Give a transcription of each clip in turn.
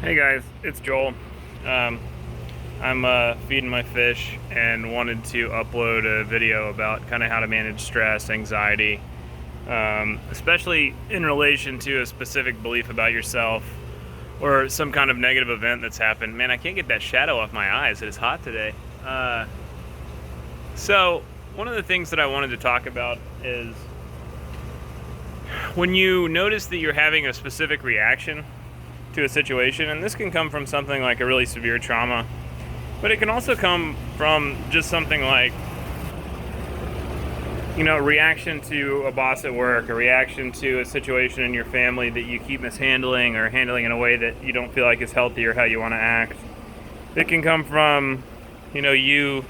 Hey guys, it's Joel. I'm feeding my fish and wanted to upload a video about kind of how to manage stress, anxiety, especially in relation to a specific belief about yourself or some kind of negative event that's happened. Man, I can't get that shadow off my eyes. It is hot today. So one of the things that I wanted to talk about is when you notice that you're having a specific reaction to a situation, and this can come from something like a really severe trauma, but it can also come from just something like, a reaction to a boss at work, a reaction to a situation in your family that you keep mishandling or handling in a way that you don't feel like is healthy or how you want to act. It can come from, you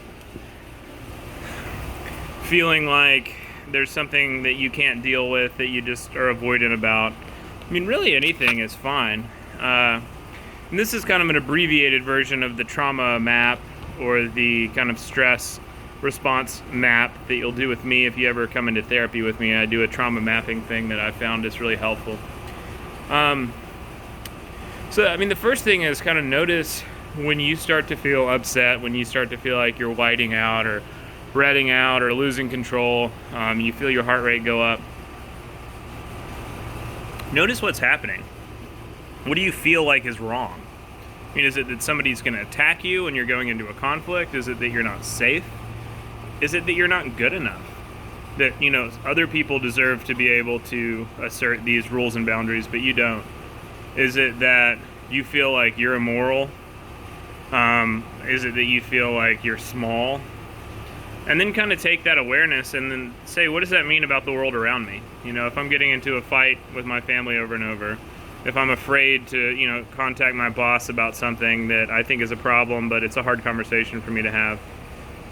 feeling like there's something that you can't deal with that you just are avoidant about. I mean, really anything is fine. And this is kind of an abbreviated version of the trauma map or the kind of stress response map that you'll do with me if you ever come into therapy with me. I do a trauma mapping thing that I found is really helpful. The first thing is kind of notice when you start to feel upset, when you start to feel like you're whiting out or redding out or losing control, you feel your heart rate go up. Notice what's happening. What do you feel like is wrong? I mean, is it that somebody's going to attack you and you're going into a conflict? Is it that you're not safe? Is it that you're not good enough? That, other people deserve to be able to assert these rules and boundaries, but you don't? Is it that you feel like you're immoral? Is it that you feel like you're small? And then kind of take that awareness and then say, what does that mean about the world around me? If I'm getting into a fight with my family over and over, if I'm afraid to, contact my boss about something that I think is a problem, but it's a hard conversation for me to have.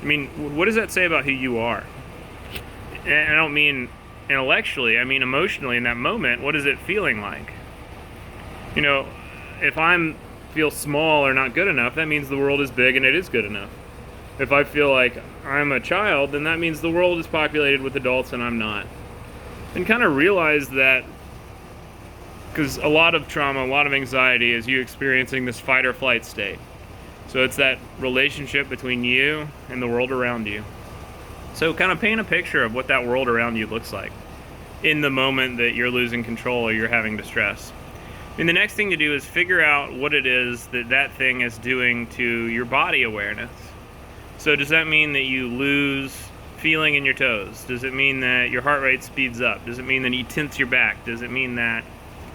I mean, what does that say about who you are? And I don't mean intellectually, I mean emotionally in that moment. What is it feeling like? If I feel small or not good enough, that means the world is big and it is good enough. If I feel like I'm a child, then that means the world is populated with adults and I'm not. And kind of realize that, because a lot of trauma, a lot of anxiety is you experiencing this fight or flight state. So it's that relationship between you and the world around you. So kind of paint a picture of what that world around you looks like in the moment that you're losing control or you're having distress. And the next thing to do is figure out what it is that thing is doing to your body awareness. So does that mean that you lose feeling in your toes? Does it mean that your heart rate speeds up? Does it mean that you tense your back? Does it mean that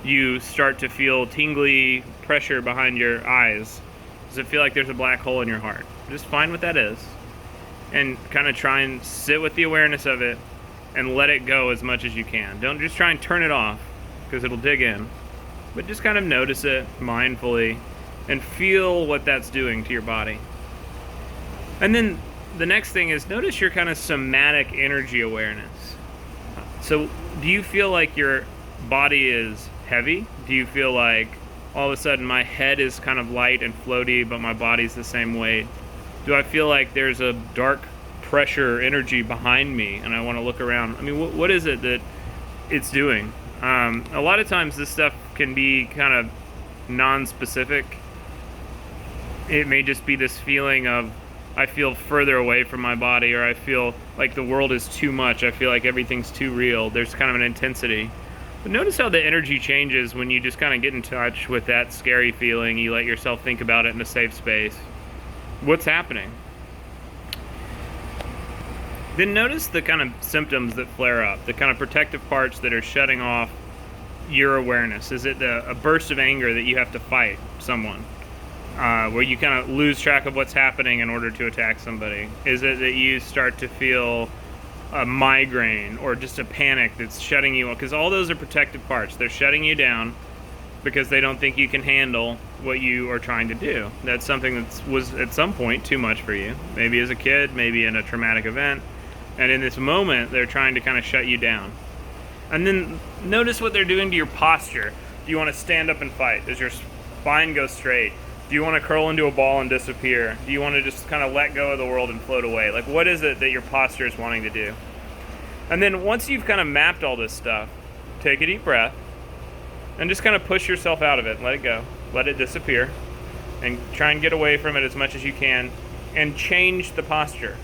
you start to feel tingly pressure behind your eyes? Does it feel like there's a black hole in your heart? Just find what that is and kind of try and sit with the awareness of it and let it go as much as you can. Don't just try and turn it off because it'll dig in, but just kind of notice it mindfully and feel what that's doing to your body. And then the next thing is notice your kind of somatic energy awareness. So do you feel like your body is heavy? Do you feel like all of a sudden my head is kind of light and floaty, but my body's the same weight? Do I feel like there's a dark pressure energy behind me and I want to look around? I mean, what is it that it's doing? A lot of times this stuff can be kind of non-specific. It may just be this feeling of I feel further away from my body, or I feel like the world is too much. I feel like everything's too real. There's kind of an intensity. But notice how the energy changes when you just kind of get in touch with that scary feeling. You let yourself think about it in a safe space. What's happening? Then notice the kind of symptoms that flare up, the kind of protective parts that are shutting off your awareness. Is it a burst of anger that you have to fight someone? Where you kind of lose track of what's happening in order to attack somebody? Is it that you start to feel a migraine or just a panic that's shutting you up? Because all those are protective parts. They're shutting you down because they don't think you can handle what you are trying to do. That's something that was at some point too much for you. Maybe as a kid, maybe in a traumatic event. And in this moment, they're trying to kind of shut you down. And then notice what they're doing to your posture. Do you want to stand up and fight? Does your spine go straight? Do you want to curl into a ball and disappear? Do you want to just kind of let go of the world and float away? Like, what is it that your posture is wanting to do? And then once you've kind of mapped all this stuff, take a deep breath and just kind of push yourself out of it. Let it go. let it disappear, and try and get away from it as much as you can, and change the posture.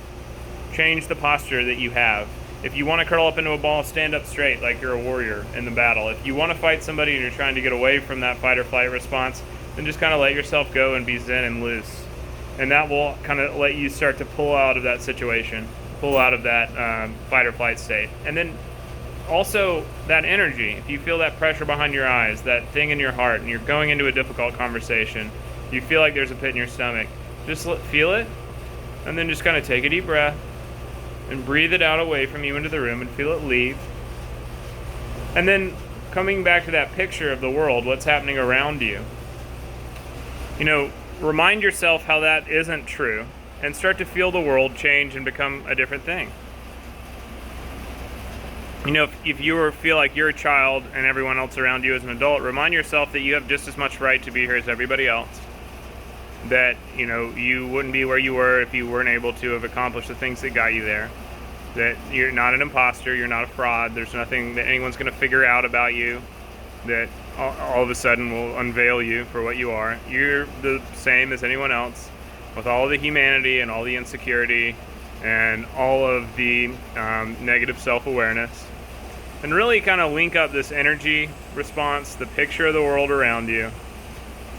Change the posture that you have. If you want to curl up into a ball, stand up straight like you're a warrior in the battle. If you want to fight somebody and you're trying to get away from that fight or flight response, then just kind of let yourself go and be zen and loose. And that will kind of let you start to pull out of that situation, pull out of that fight or flight state. And then also that energy, if you feel that pressure behind your eyes, that thing in your heart, and you're going into a difficult conversation, you feel like there's a pit in your stomach, just feel it, and then just kind of take a deep breath and breathe it out away from you into the room and feel it leave. And then coming back to that picture of the world, what's happening around you, remind yourself how that isn't true, and start to feel the world change and become a different thing. If you feel like you're a child and everyone else around you is an adult, remind yourself that you have just as much right to be here as everybody else. That, you wouldn't be where you were if you weren't able to have accomplished the things that got you there. That you're not an imposter, you're not a fraud, there's nothing that anyone's going to figure out about you that all of a sudden will unveil you for what you are. You're the same as anyone else, with all the humanity and all the insecurity and all of the negative self-awareness. And really kind of link up this energy response, the picture of the world around you,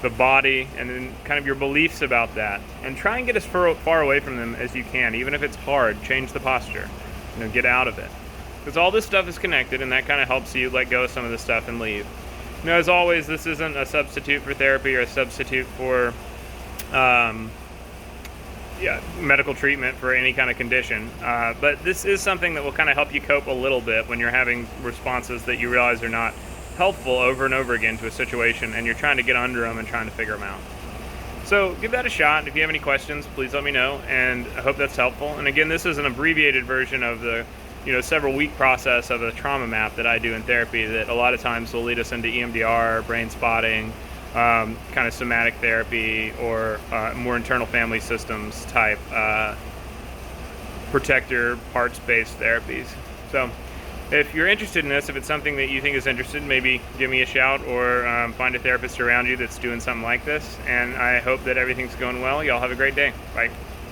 the body, and then kind of your beliefs about that. And try and get as far away from them as you can. Even if it's hard, change the posture. Get out of it. Because all this stuff is connected, and that kind of helps you let go of some of this stuff and leave. As always, this isn't a substitute for therapy or a substitute for medical treatment for any kind of condition. But this is something that will kind of help you cope a little bit when you're having responses that you realize are not helpful over and over again to a situation, and you're trying to get under them and trying to figure them out. So give that a shot. If you have any questions, please let me know, and I hope that's helpful. And again, this is an abbreviated version of the several week process of a trauma map that I do in therapy that a lot of times will lead us into EMDR, Brainspotting, kind of somatic therapy, or more internal family systems type protector parts-based therapies. So if you're interested in this, if it's something that you think is interested, maybe give me a shout, or find a therapist around you that's doing something like this. And I hope that everything's going well. Y'all have a great day. Bye.